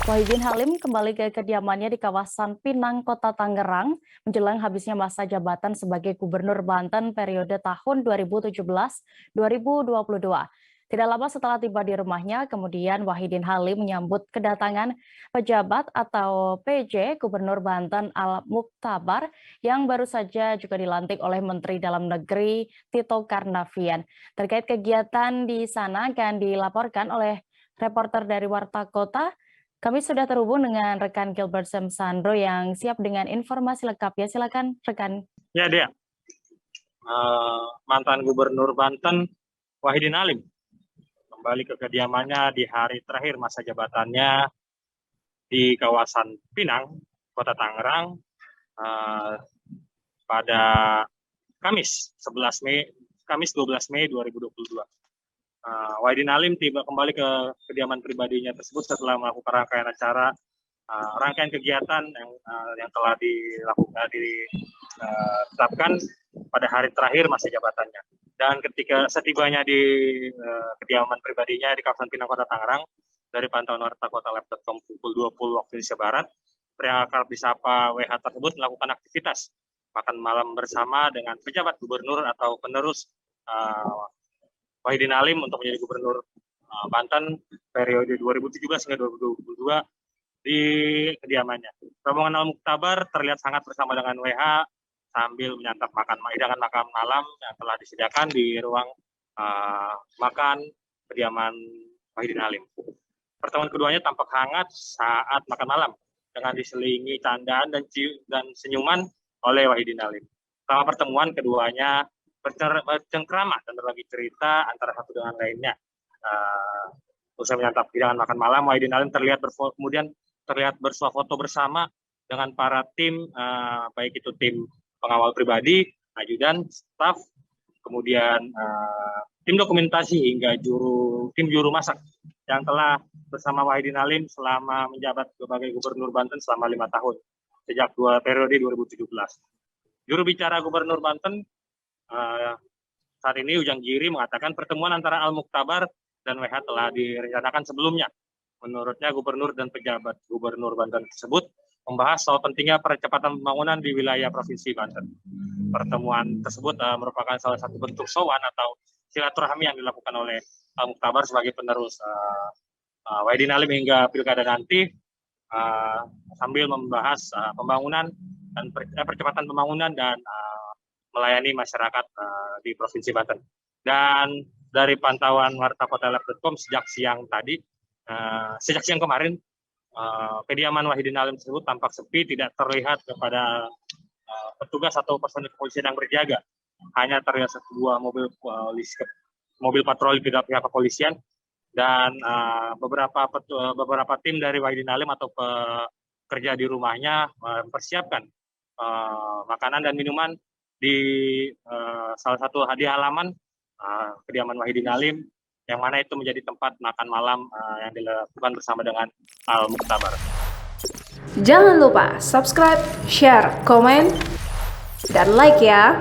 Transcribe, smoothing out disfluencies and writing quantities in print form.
Wahidin Halim kembali ke kediamannya di kawasan Pinang, Kota Tangerang, menjelang habisnya masa jabatan sebagai Gubernur Banten periode tahun 2017-2022. Tidak lama setelah tiba di rumahnya, kemudian Wahidin Halim menyambut kedatangan pejabat atau PJ Gubernur Banten Al-Muktabar yang baru saja juga dilantik oleh Menteri Dalam Negeri Tito Karnavian. Terkait kegiatan di sana akan dilaporkan oleh reporter dari Warta Kota. Kami sudah terhubung dengan rekan Gilbert Semsandro yang siap dengan informasi lengkap ya. Silakan rekan. Ya, Dea. Mantan Gubernur Banten Wahidin Halim kembali ke kediamannya di hari terakhir masa jabatannya di kawasan Pinang, Kota Tangerang pada Kamis 12 Mei 2022. Wahidin Halim tiba kembali ke kediaman pribadinya tersebut setelah melakukan rangkaian kegiatan yang telah ditetapkan pada hari terakhir masa jabatannya. Dan ketika setibanya di kediaman pribadinya di kawasan Pinang, Kota Tangerang, dari pantauan wartakotalab.com pukul 20 waktu Indonesia Barat, pria akrab disapa WH tersebut melakukan aktivitas makan malam bersama dengan pejabat gubernur atau penerus Wahidin Halim untuk menjadi Gubernur Banten periode 2017 hingga 2022 di kediamannya. Rombongan Al-Muktabar terlihat sangat bersama dengan WH sambil menyantap hidangan makan malam yang telah disediakan di ruang makan kediaman Wahidin Halim. Pertemuan keduanya tampak hangat saat makan malam dengan diselingi candaan dan senyuman oleh Wahidin Halim. Selama pertemuan keduanya bercengkrama dan berbagi cerita antara satu dengan lainnya. Usai menyantap hidangan makan malam, Wahidin Halim kemudian terlihat bersuah foto bersama dengan para tim, baik itu tim pengawal pribadi, ajudan, staf, kemudian tim dokumentasi hingga tim juru masak yang telah bersama Wahidin Halim selama menjabat sebagai Gubernur Banten selama 5 tahun sejak periode 2017. Juru bicara Gubernur Banten saat ini Ujang Giri mengatakan pertemuan antara Al-Muktabar dan WH telah direncanakan sebelumnya. Menurutnya gubernur dan pejabat Gubernur Banten tersebut membahas soal pentingnya percepatan pembangunan di wilayah Provinsi Banten. Pertemuan tersebut merupakan salah satu bentuk sowan atau silaturahmi yang dilakukan oleh Al-Muktabar sebagai penerus Wahidin Halim hingga pilkada nanti, sambil membahas pembangunan dan percepatan pembangunan dan melayani masyarakat di Provinsi Banten. Dan dari pantauan wartakotalab.com sejak siang kemarin, kediaman Wahidin Halim tersebut tampak sepi, tidak terlihat kepada petugas atau personil kepolisian yang berjaga. Hanya terlihat sebuah mobil patroli pihak kepolisian dan beberapa tim dari Wahidin Halim atau pekerja di rumahnya mempersiapkan makanan dan minuman di salah satu halaman kediaman Wahidin Halim, yang mana itu menjadi tempat makan malam yang dilakukan bersama dengan Al-Muktabar. Jangan lupa subscribe, share, komen, dan like ya.